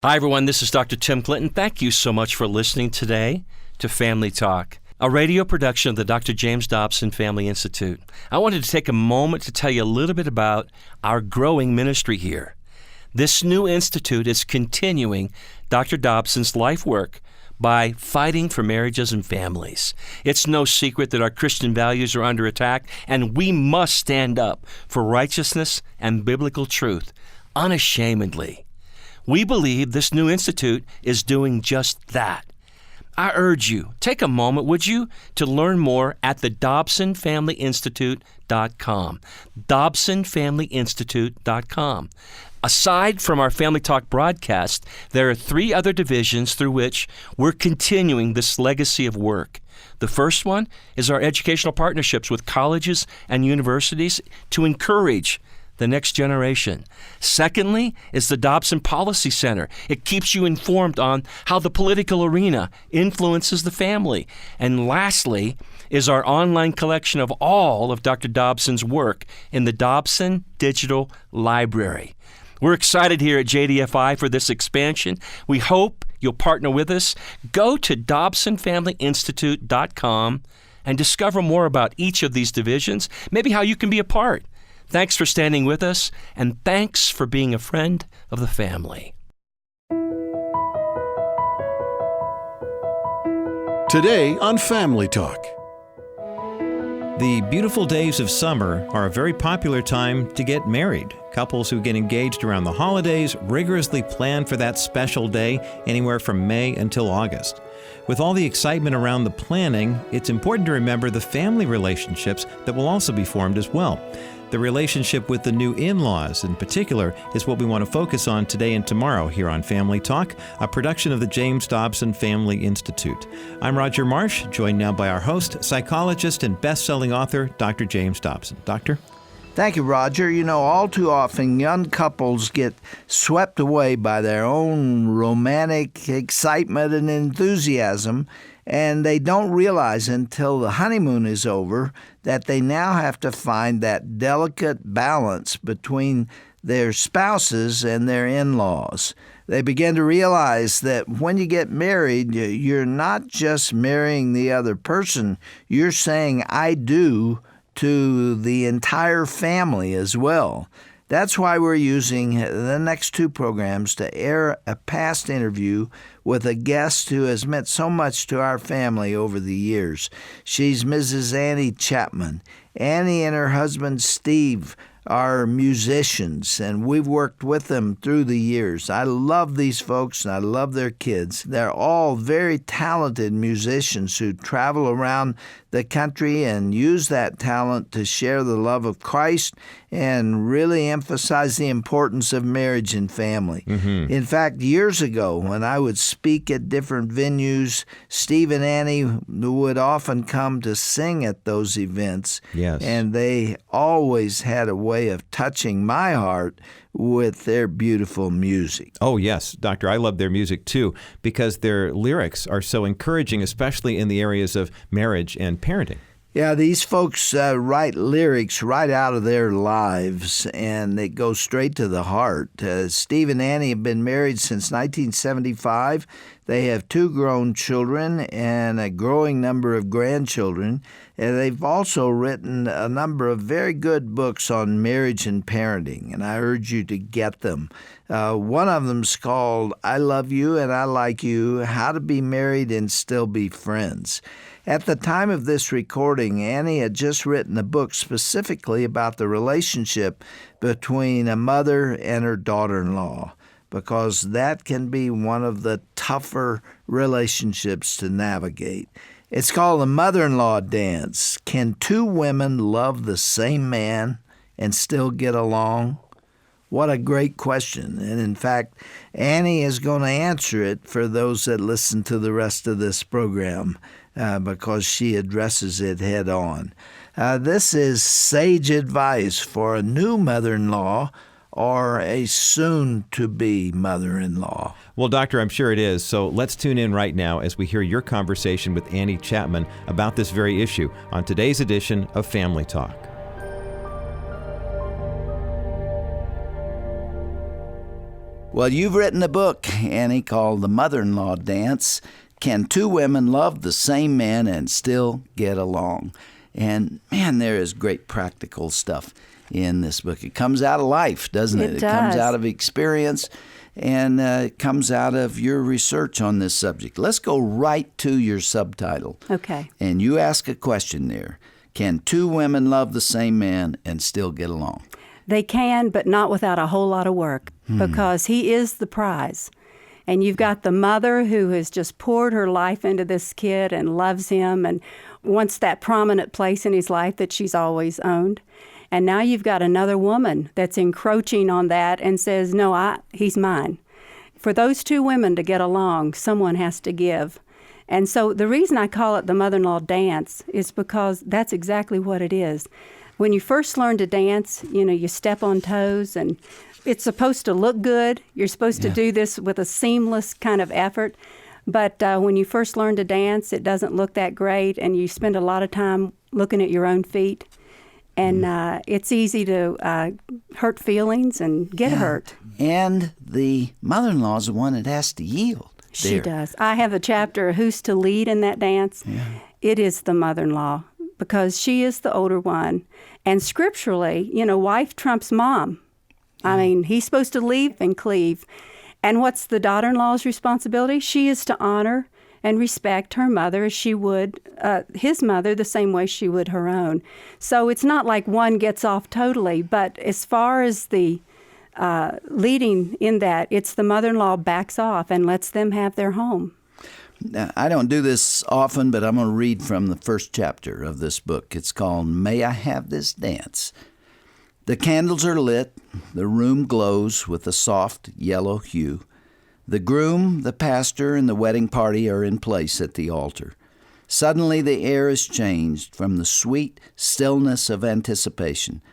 Hi, everyone. This is Dr. Tim Clinton. Thank you so much for listening today to Family Talk, a radio production of the Dr. James Dobson Family Institute. I wanted to take a moment to tell you a little bit about our growing ministry here. This new institute is continuing Dr. Dobson's life work by fighting for marriages and families. It's no secret that our Christian values are under attack, and we must stand up for righteousness and biblical truth unashamedly. We believe this new institute is doing just that. I urge you, take a moment, would you, to learn more at the DobsonFamilyInstitute.com. DobsonFamilyInstitute.com. Aside from our Family Talk broadcast, there are 3 other divisions through which we're continuing this legacy of work. The first one is our educational partnerships with colleges and universities to encourage the next generation. Secondly is the Dobson Policy Center. It keeps you informed on how the political arena influences the family. And lastly is our online collection of all of Dr. Dobson's work in the Dobson Digital Library. We're excited here at JDFI for this expansion. We hope you'll partner with us. Go to DobsonFamilyInstitute.com and discover more about each of these divisions, maybe how you can be a part. Thanks for standing with us, and thanks for being a friend of the family. Today on Family Talk. The beautiful days of summer are a very popular time to get married. Couples who get engaged around the holidays rigorously plan for that special day anywhere from May until August. With all the excitement around the planning, it's important to remember the family relationships that will also be formed as well. The relationship with the new in-laws, in particular, is what we want to focus on today and tomorrow here on Family Talk, a production of the James Dobson Family Institute. I'm Roger Marsh, joined now by our host, psychologist and best-selling author, Dr. James Dobson. Doctor? Thank you, Roger. You know, all too often, young couples get swept away by their own romantic excitement and enthusiasm, and they don't realize until the honeymoon is over that they now have to find that delicate balance between their spouses and their in-laws. They begin to realize that when you get married, you're not just marrying the other person, you're saying, I do, to the entire family as well. That's why we're using the next 2 programs to air a past interview with a guest who has meant so much to our family over the years. She's Mrs. Annie Chapman. Annie and her husband Steve are musicians, and we've worked with them through the years. I love these folks, and I love their kids. They're all very talented musicians who travel around the country and use that talent to share the love of Christ and really emphasize the importance of marriage and family. Mm-hmm. In fact, years ago, when I would speak at different venues, Steve and Annie would often come to sing at those events. Yes. And they always had a way of touching my heart with their beautiful music. Oh, yes, Doctor. I love their music, too, because their lyrics are so encouraging, especially in the areas of marriage and parenting. Yeah, these folks write lyrics right out of their lives, and they go straight to the heart. Steve and Annie have been married since 1975. They have 2 grown children and a growing number of grandchildren. And they've also written a number of very good books on marriage and parenting, and I urge you to get them. One of them's called I Love You and I Like You, How to Be Married and Still Be Friends. At the time of this recording, Annie had just written a book specifically about the relationship between a mother and her daughter-in-law, because that can be one of the tougher relationships to navigate. It's called The Mother-in-Law Dance. Can 2 women love the same man and still get along? What a great question. And in fact, Annie is going to answer it for those that listen to the rest of this program because she addresses it head on. This is sage advice for a new mother-in-law or a soon-to-be mother-in-law. Well, Doctor, I'm sure it is. So let's tune in right now as we hear your conversation with Annie Chapman about this very issue on today's edition of Family Talk. Well, you've written a book, Annie, called The Mother-in-Law Dance. Can two women love the same man and still get along? And, man, there is great practical stuff in this book. It comes out of life, doesn't it? It It comes does. out of experience, and it comes out of your research on this subject. Let's go right to your subtitle. Okay. And you ask a question there. Can two women love the same man and still get along? They can, but not without a whole lot of work, because he is the prize. And you've got the mother who has just poured her life into this kid and loves him and wants that prominent place in his life that she's always owned. And now you've got another woman that's encroaching on that and says, no, he's mine. For those two women to get along, someone has to give. And so the reason I call it the mother-in-law dance is because that's exactly what it is. When you first learn to dance, you step on toes, and it's supposed to look good. You're supposed to do this with a seamless kind of effort. But when you first learn to dance, it doesn't look that great, and you spend a lot of time looking at your own feet. And it's easy to hurt feelings and get hurt. And the mother-in-law is the one that has to yield. She there. does. I have a chapter, Who's to Lead in that dance? Yeah. It is the mother-in-law, because she is the older one. And scripturally, wife trumps mom. I mean, he's supposed to leave and cleave. And what's the daughter-in-law's responsibility? She is to honor and respect her mother as she would his mother, the same way she would her own. So it's not like one gets off totally, but as far as the leading in that, it's the mother-in-law backs off and lets them have their home. Now, I don't do this often, but I'm going to read from the first chapter of this book. It's called May I Have This Dance? The candles are lit. The room glows with a soft yellow hue. The groom, the pastor, and the wedding party are in place at the altar. Suddenly the air is changed from the sweet stillness of anticipation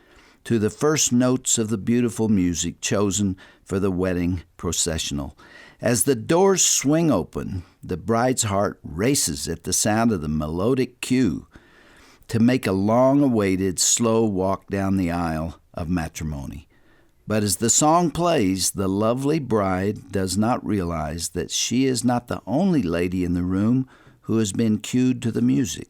to the first notes of the beautiful music chosen for the wedding processional. As the doors swing open, the bride's heart races at the sound of the melodic cue to make a long-awaited, slow walk down the aisle of matrimony. But as the song plays, the lovely bride does not realize that she is not the only lady in the room who has been cued to the music.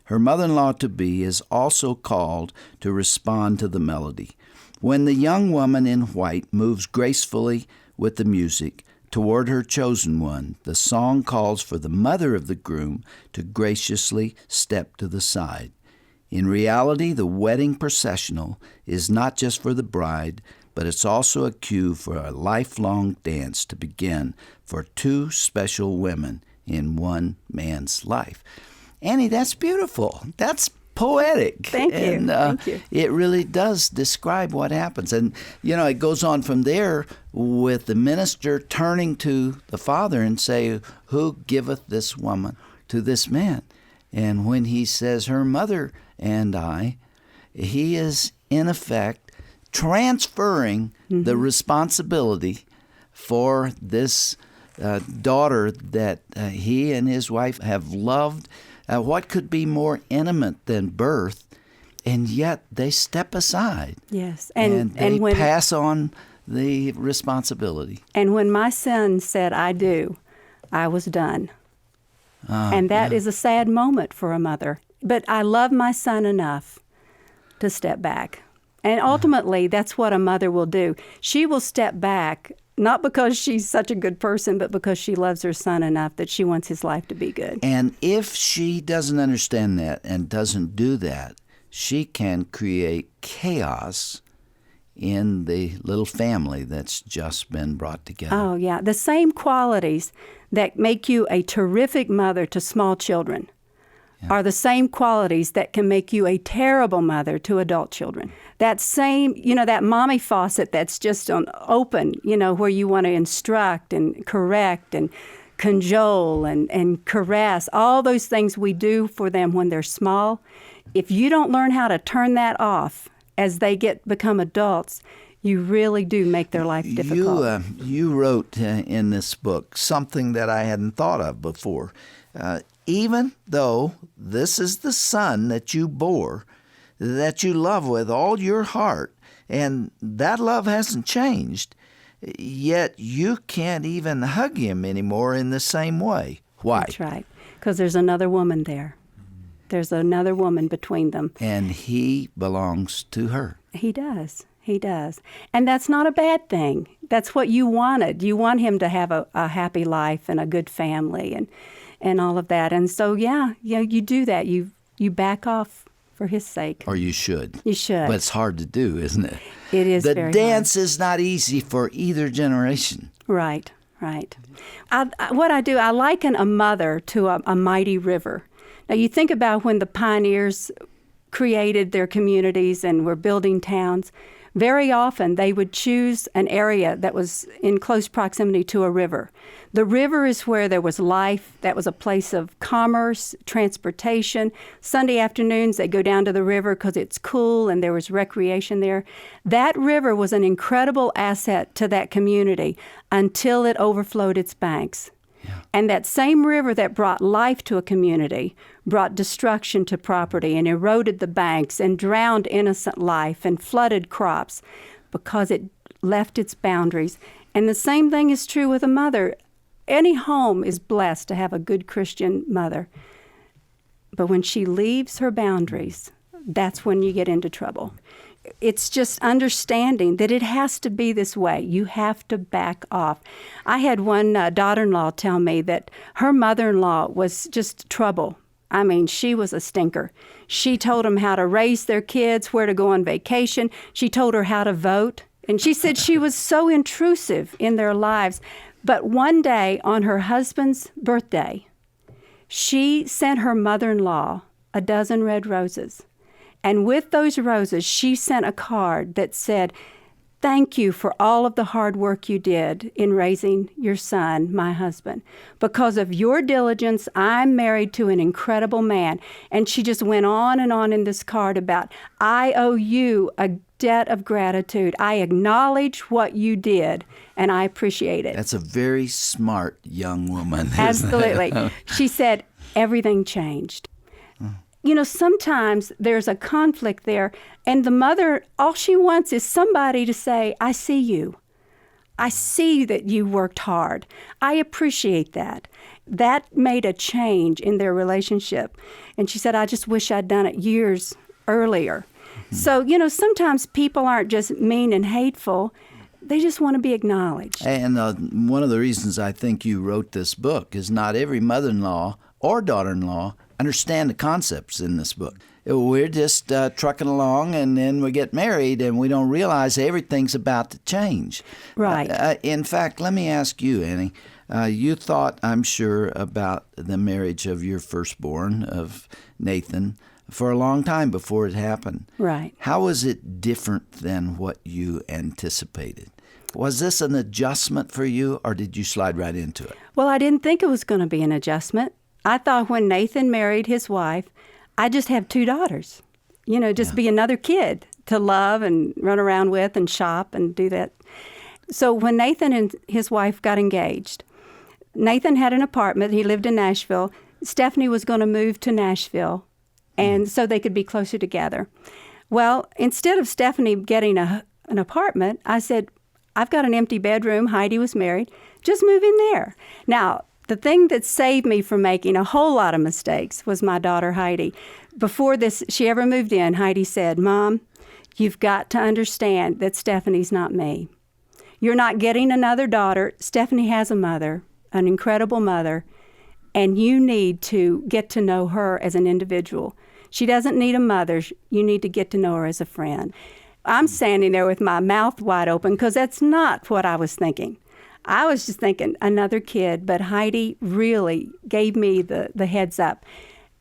Her mother-in-law-to-be is also called to respond to the melody. When the young woman in white moves gracefully with the music toward her chosen one, the song calls for the mother of the groom to graciously step to the side. In reality, the wedding processional is not just for the bride, but it's also a cue for a lifelong dance to begin for two special women in one man's life. Annie, that's beautiful. That's poetic. Thank you. And, Thank you. It really does describe what happens. And, it goes on from there with the minister turning to the father and say, who giveth this woman to this man? And when he says, her mother and I, he is, in effect, transferring the responsibility for this daughter that he and his wife have loved. What could be more intimate than birth? And yet they step aside. Yes. And they when, pass on the responsibility. And when my son said, I do, I was done. And that is a sad moment for a mother. But I love my son enough to step back. And ultimately, that's what a mother will do. She will step back, not because she's such a good person, but because she loves her son enough that she wants his life to be good. And if she doesn't understand that and doesn't do that, she can create chaos in the little family that's just been brought together. Oh, yeah. The same qualities that make you a terrific mother to small children are the same qualities that can make you a terrible mother to adult children. That same, that mommy faucet that's just open, where you want to instruct and correct and cajole and caress, all those things we do for them when they're small. If you don't learn how to turn that off as they become adults, you really do make their life difficult. You wrote in this book something that I hadn't thought of before. Even though this is the son that you bore, that you love with all your heart, and that love hasn't changed, yet you can't even hug him anymore in the same way. Why? That's right. Because there's another woman there. There's another woman between them. And he belongs to her. He does. He does. And that's not a bad thing. That's what you wanted. You want him to have a happy life and a good family and all of that. And so, you do that. You back off for his sake. Or you should. You should. But it's hard to do, isn't it? It is The very dance hard. is not easy for either generation. Right. What I do, I liken a mother to a mighty river. Now, you think about when the pioneers created their communities and were building towns, very often they would choose an area that was in close proximity to a river. The river is where there was life. That was a place of commerce, transportation. Sunday afternoons, they go down to the river because it's cool and there was recreation there. That river was an incredible asset to that community until it overflowed its banks. And that same river that brought life to a community brought destruction to property and eroded the banks and drowned innocent life and flooded crops because it left its boundaries. And the same thing is true with a mother. Any home is blessed to have a good Christian mother. But when she leaves her boundaries, that's when you get into trouble. It's just understanding that it has to be this way. You have to back off. I had one daughter-in-law tell me that her mother-in-law was just trouble. I mean, she was a stinker. She told them how to raise their kids, where to go on vacation. She told her how to vote. And she said she was so intrusive in their lives. But one day on her husband's birthday, she sent her mother-in-law a dozen red roses. And with those roses, she sent a card that said, "Thank you for all of the hard work you did in raising your son, my husband. Because of your diligence, I'm married to an incredible man." And she just went on in this card about, "I owe you a debt of gratitude. I acknowledge what you did, and I appreciate it." That's a very smart young woman. Isn't it? Absolutely. She said, everything changed. You know, sometimes there's a conflict there, and the mother, all she wants is somebody to say, "I see you. I see that you worked hard. I appreciate that." That made a change in their relationship. And she said, "I just wish I'd done it years earlier." Mm-hmm. So, you know, sometimes people aren't just mean and hateful. They just want to be acknowledged. And one of the reasons I think you wrote this book is not every mother-in-law or daughter-in-law understand the concepts in this book. We're just trucking along, and then we get married, and we don't realize everything's about to change. Right. In fact, let me ask you, Annie. You thought, I'm sure, about the marriage of your firstborn, of Nathan, for a long time before it happened. Right. How was it different than what you anticipated? Was this an adjustment for you, or did you slide right into it? Well, I didn't think it was going to be an adjustment. I thought when Nathan married his wife, I'd just have two daughters, you know, just be another kid to love and run around with and shop and do that. So when Nathan and his wife got engaged, Nathan had an apartment. He lived in Nashville. Stephanie was going to move to Nashville, and so they could be closer together. Well, instead of Stephanie getting an apartment, I said, "I've got an empty bedroom." Heidi was married. "Just move in there." Now, the thing that saved me from making a whole lot of mistakes was my daughter, Heidi. Before she ever moved in, Heidi said, "Mom, you've got to understand that Stephanie's not me. You're not getting another daughter. Stephanie has a mother, an incredible mother, and you need to get to know her as an individual. She doesn't need a mother. You need to get to know her as a friend." I'm standing there with my mouth wide open because that's not what I was thinking. I was just thinking another kid, but Heidi really gave me the heads up.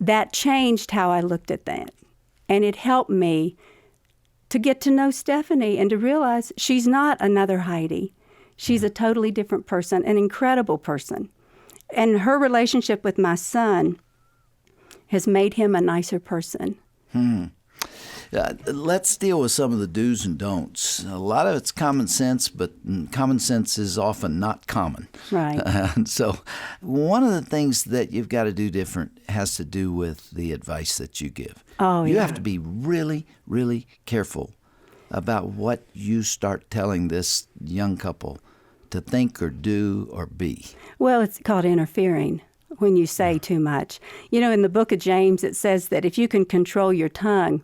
That changed how I looked at that. And it helped me to get to know Stephanie and to realize she's not another Heidi. She's a totally different person, an incredible person. And her relationship with my son has made him a nicer person. Let's deal with some of the do's and don'ts. A lot of it's common sense, but common sense is often not common. Right. So one of the things that you've got to do different has to do with the advice that you give. Oh, You yeah. have to be really, really careful about what you start telling this young couple to think or do or be? Well, it's called interfering when you say too much. You know, in the book of James, it says that if you can control your tongue,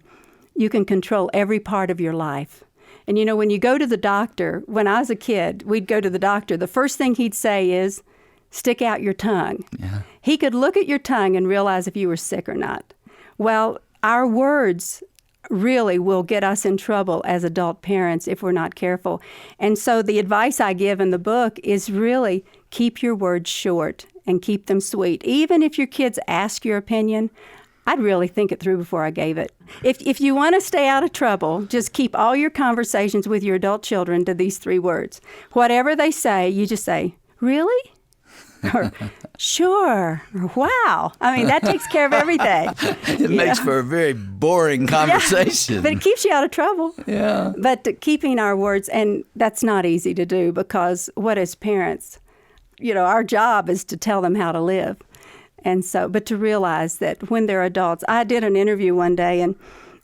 you can control every part of your life. And you know, when you go to the doctor, when I was a kid, we'd go to the doctor, the first thing he'd say is, stick out your tongue. Yeah. He could look at your tongue and realize if you were sick or not. Well, our words really will get us in trouble as adult parents if we're not careful. And so the advice I give in the book is really keep your words short and keep them sweet. Even if your kids ask your opinion, I'd really think it through before I gave it. If you want to stay out of trouble, just keep all your conversations with your adult children to these 3 words. Whatever they say, you just say, really? Or, sure, or wow. I mean, that takes care of everything. It makes for a very boring conversation. Yeah, but it keeps you out of trouble. Yeah. But keeping our words, and that's not easy to do because what as parents, you know, our job is to tell them how to live. And so, but to realize that when they're adults, I did an interview one day and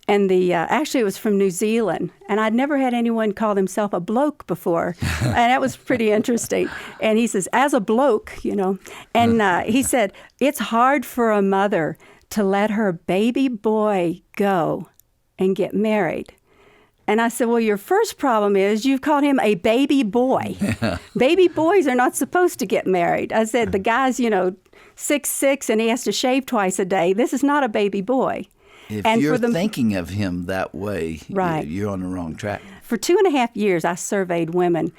actually it was from New Zealand, and I'd never had anyone call himself a bloke before, and that was pretty interesting. And he says, as a bloke, you know, and he said, it's hard for a mother to let her baby boy go and get married. And I said, well, your first problem is you've called him a baby boy. Yeah. Baby boys are not supposed to get married. I said, the guy's, you know, 6'6", and he has to shave twice a day. This is not a baby boy. If you're thinking of him that way, right, you're on the wrong track. For 2.5 years, I surveyed women,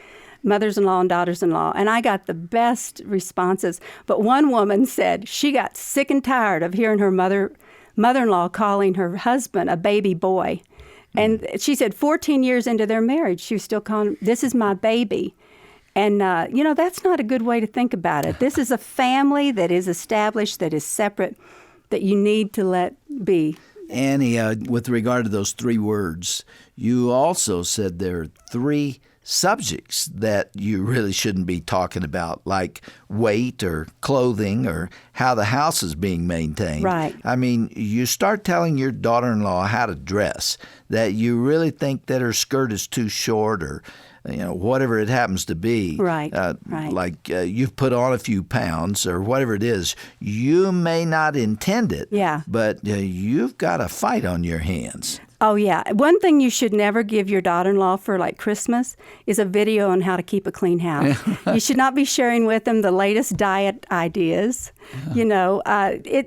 mothers-in-law and daughters-in-law, and I got the best responses. But one woman said she got sick and tired of hearing her mother-in-law calling her husband a baby boy. And she said 14 years into their marriage, she was still calling him, this is my baby. And, you know, that's not a good way to think about it. This is a family that is established, that is separate, that you need to let be. Annie, with regard to those 3 words, you also said there are 3 subjects that you really shouldn't be talking about, like weight or clothing or how the house is being maintained. Right. I mean, you start telling your daughter-in-law how to dress, that you really think that her skirt is too short or, you know, whatever it happens to be. Right, right. Like you've put on a few pounds or whatever it is. You may not intend it, yeah, but you've got a fight on your hands. Oh, yeah. One thing you should never give your daughter-in-law for, like, Christmas is a video on how to keep a clean house. You should not be sharing with them the latest diet ideas. Yeah. You know,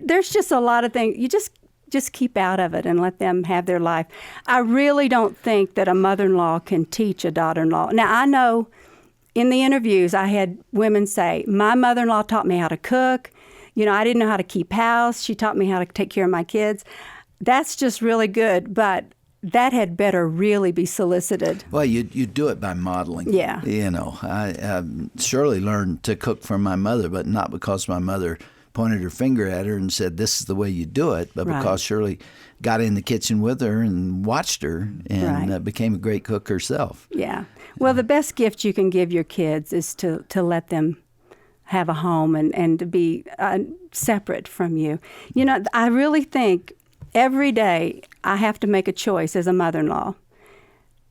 there's just a lot of things. You just keep out of it and let them have their life. I really don't think that a mother-in-law can teach a daughter-in-law. Now, I know in the interviews I had women say, my mother-in-law taught me how to cook. You know, I didn't know how to keep house. She taught me how to take care of my kids. That's just really good, but that had better really be solicited. Well, you do it by modeling. Yeah. You know, I surely learned to cook from my mother, but not because my mother pointed her finger at her and said, this is the way you do it, but because Shirley got in the kitchen with her and watched her and became a great cook herself. Yeah. Well, the best gift you can give your kids is to let them have a home and to be separate from you. You know, I really think every day I have to make a choice as a mother-in-law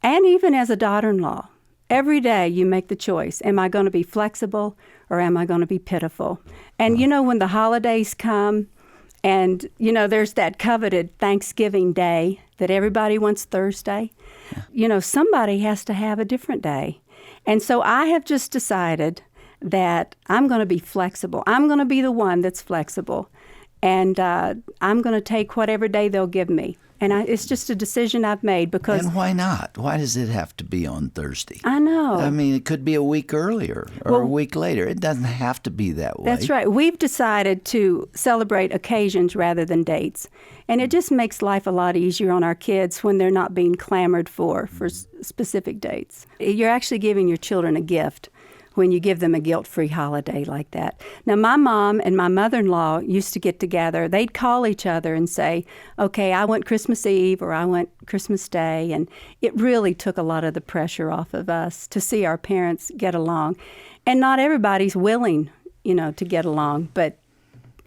and even as a daughter-in-law. Every day you make the choice. Am I going to be flexible or am I going to be pitiful? And, you know, when the holidays come and, you know, there's that coveted Thanksgiving Day that everybody wants Thursday, you know, somebody has to have a different day. And so I have just decided that I'm going to be flexible. I'm going to be the one that's flexible. And I'm going to take whatever day they'll give me. And it's just a decision I've made because... And why not? Why does it have to be on Thursday? I know. I mean, it could be a week earlier or a week later. It doesn't have to be that way. That's right. We've decided to celebrate occasions rather than dates. And it just makes life a lot easier on our kids when they're not being clamored for specific dates. You're actually giving your children a gift when you give them a guilt-free holiday like that. Now, my mom and my mother-in-law used to get together. They'd call each other and say, okay, I want Christmas Eve or I want Christmas Day. And it really took a lot of the pressure off of us to see our parents get along. And not everybody's willing, you know, to get along, but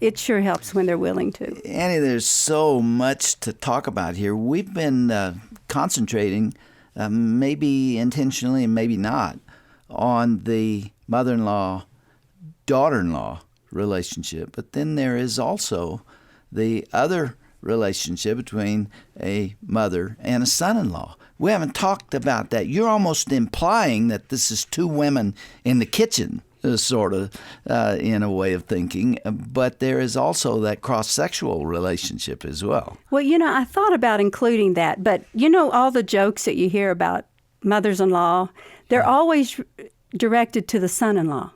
it sure helps when they're willing to. Annie, there's so much to talk about here. We've been concentrating maybe intentionally and maybe not, on the mother-in-law, daughter-in-law relationship. But then there is also the other relationship between a mother and a son-in-law. We haven't talked about that. You're almost implying that this is two women in the kitchen, sort of, in a way of thinking. But there is also that cross-sexual relationship as well. Well, I thought about including that, but all the jokes that you hear about mothers-in-law, they're always directed to the son-in-law.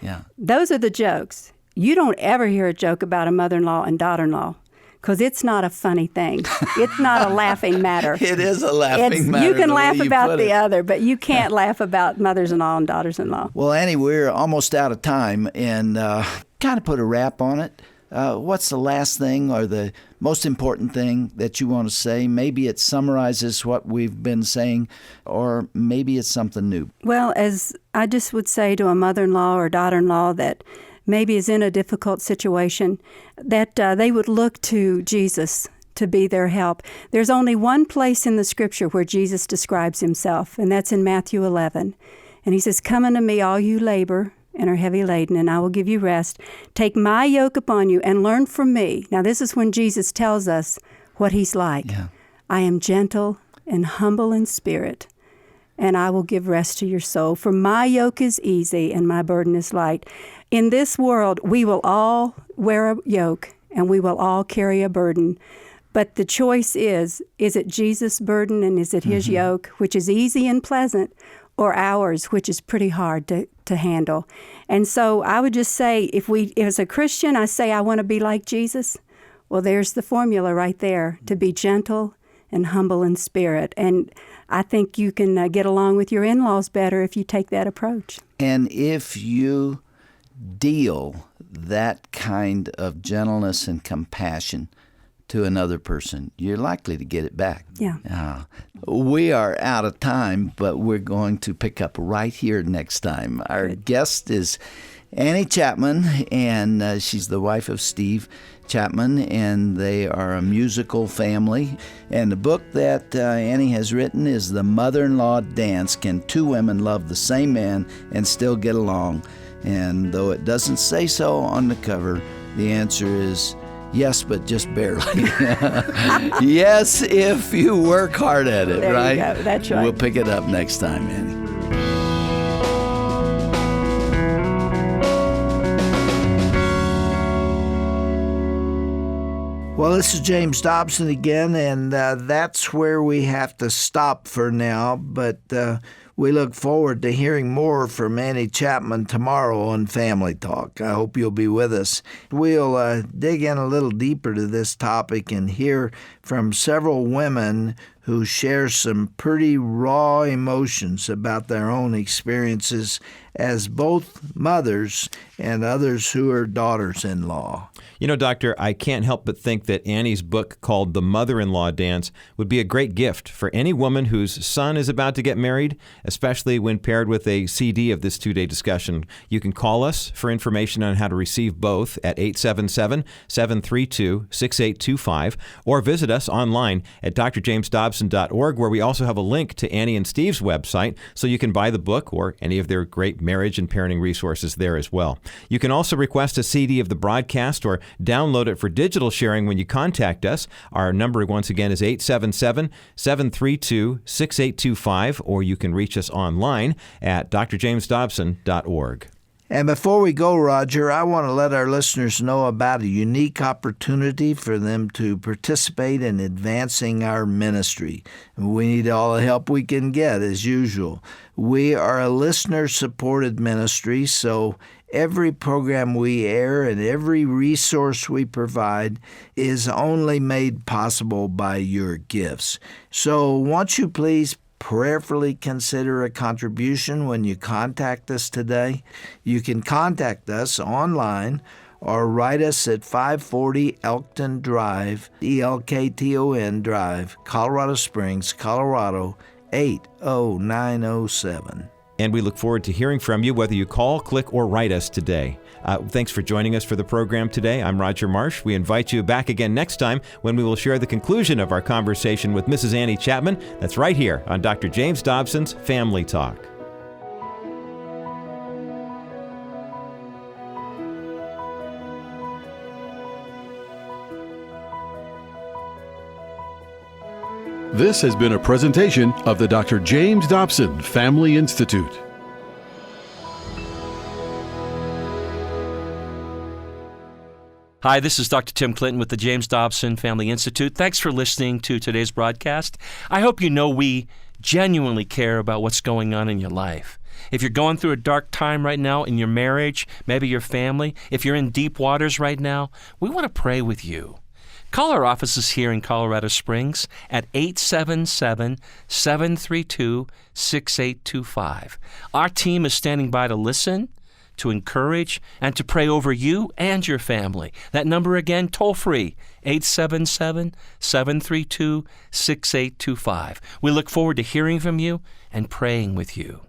Yeah. Those are the jokes. You don't ever hear a joke about a mother-in-law and daughter-in-law, because it's not a funny thing. It's not a laughing matter. It is a laughing matter. You can laugh about the other, but you can't laugh about mothers-in-law and daughters-in-law. Well, Annie, we're almost out of time, and kind of put a wrap on it. What's the last thing or the most important thing that you want to say? Maybe it summarizes what we've been saying, or maybe it's something new. Well, as I just would say to a mother-in-law or daughter-in-law that maybe is in a difficult situation, that they would look to Jesus to be their help. There's only one place in the Scripture where Jesus describes himself, and that's in Matthew 11. And he says, "Come unto me, all you labor and are heavy laden, and I will give you rest. Take my yoke upon you and learn from me." Now, this is when Jesus tells us what he's like. Yeah. "I am gentle and humble in spirit, and I will give rest to your soul. For my yoke is easy and my burden is light." In this world, we will all wear a yoke and we will all carry a burden. But the choice is it Jesus' burden and is it his yoke, which is easy and pleasant, or ours, which is pretty hard to handle? And so I would just say, if as a Christian, I say I want to be like Jesus, well, there's the formula right there, to be gentle and humble in spirit. And I think you can get along with your in-laws better if you take that approach. And if you deal that kind of gentleness and compassion to another person, you're likely to get it back. Yeah. We are out of time, but we're going to pick up right here next time. Our guest is Annie Chapman, and she's the wife of Steve Chapman, and they are a musical family. And the book that Annie has written is The Mother-in-Law Dance: Can Two Women Love the Same Man and Still Get Along? And though it doesn't say so on the cover, the answer is yes, but just barely. Yes, if you work hard at it, there right? You go. That's right. We'll pick it up next time, Annie. Well, this is James Dobson again, and that's where we have to stop for now. But we look forward to hearing more from Annie Chapman tomorrow on Family Talk. I hope you'll be with us. We'll dig in a little deeper to this topic and hear from several women who share some pretty raw emotions about their own experiences as both mothers and others who are daughters-in-law. Doctor, I can't help but think that Annie's book called The Mother-in-Law Dance would be a great gift for any woman whose son is about to get married, especially when paired with a CD of this two-day discussion. You can call us for information on how to receive both at 877-732-6825, or visit us online at drjamesdobson.org, where we also have a link to Annie and Steve's website, so you can buy the book or any of their great marriage and parenting resources there as well. You can also request a CD of the broadcast or download it for digital sharing when you contact us. Our number, once again, is 877-732-6825, or you can reach us online at drjamesdobson.org. And before we go, Roger, I want to let our listeners know about a unique opportunity for them to participate in advancing our ministry. We need all the help we can get, as usual. We are a listener-supported ministry, so every program we air and every resource we provide is only made possible by your gifts. So won't you please prayerfully consider a contribution when you contact us today? You can contact us online or write us at 540 Elkton Drive, Elkton Drive, Colorado Springs, Colorado, 80907. And we look forward to hearing from you, whether you call, click, or write us today. Thanks for joining us for the program today. I'm Roger Marsh. We invite you back again next time when we will share the conclusion of our conversation with Mrs. Annie Chapman. That's right here on Dr. James Dobson's Family Talk. This has been a presentation of the Dr. James Dobson Family Institute. Hi, this is Dr. Tim Clinton with the James Dobson Family Institute. Thanks for listening to today's broadcast. I hope you know we genuinely care about what's going on in your life. If you're going through a dark time right now in your marriage, maybe your family, if you're in deep waters right now, we want to pray with you. Call our offices here in Colorado Springs at 877-732-6825. Our team is standing by to listen, to encourage, and to pray over you and your family. That number again, toll free, 877-732-6825. We look forward to hearing from you and praying with you.